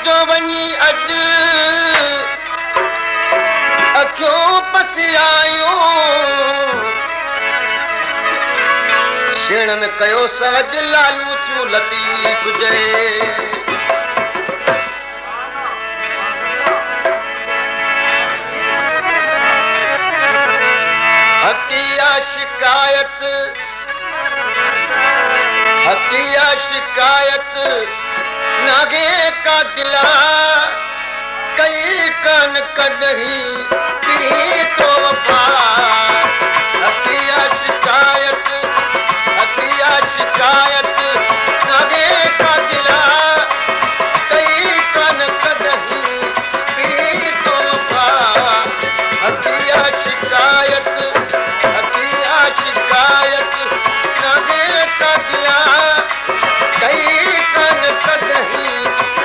जो वञी अॼु अखियूं पसी आयूं शेणनि कयो सहज लालू थियूं लतीफ़ जे हटिया शिकायत नागे का दिला कई कन कदही पिरी तो वफा हटिया शिकायत नागे का दिला कई कन कदही पिरी तो वफा हटिया शिकायत नागे का दिला कई कन कदही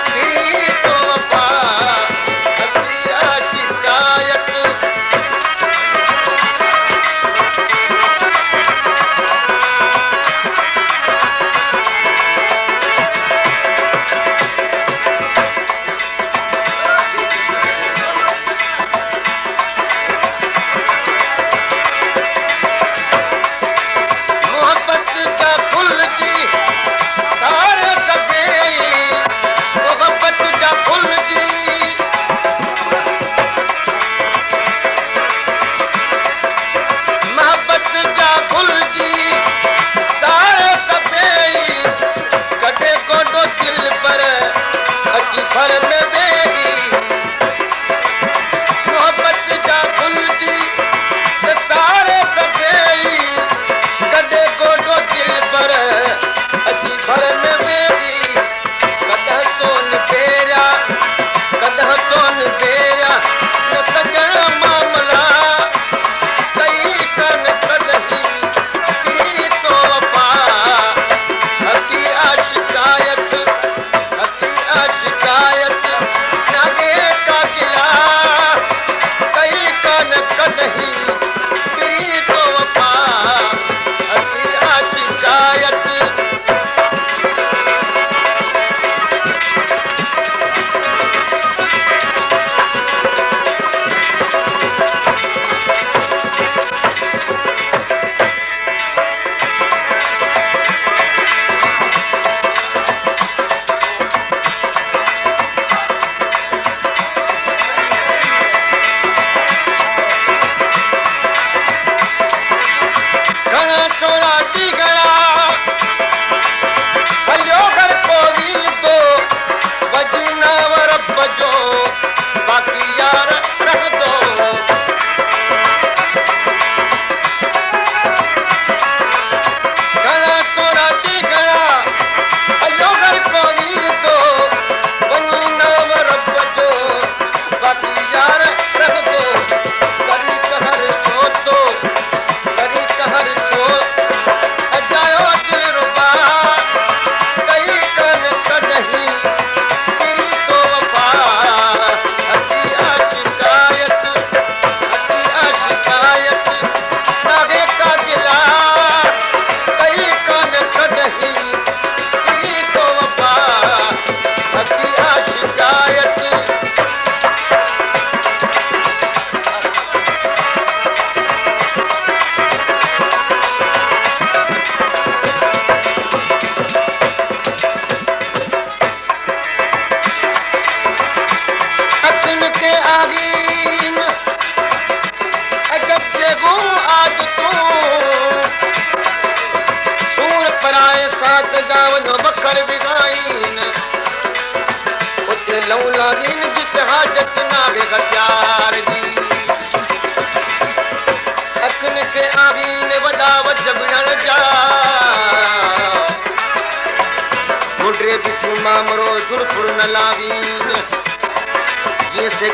पिरी तो वफा हटिया शिकायत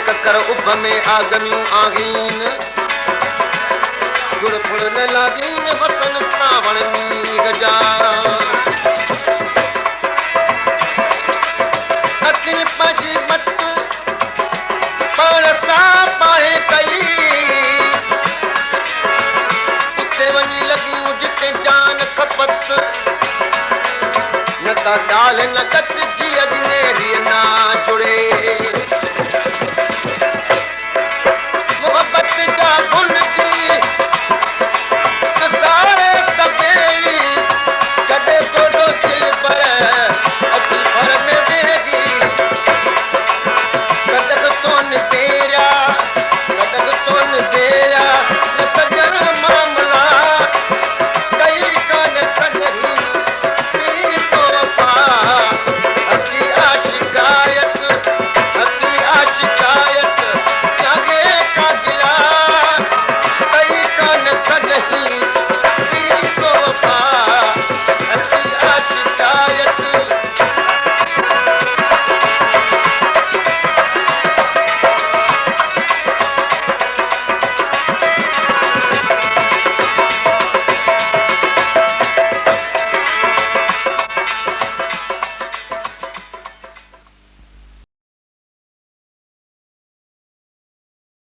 ककर उभ में आगमियूं आहीन गुड़ फुड़ न लादीन वतन सावण मींह जा अखिन पंहिंजी मत पाण सां पाए कई उते वञी लॻियूं जिते जान खपत न त ॻाल्हि न कट जीअ नेरी ना जुड़े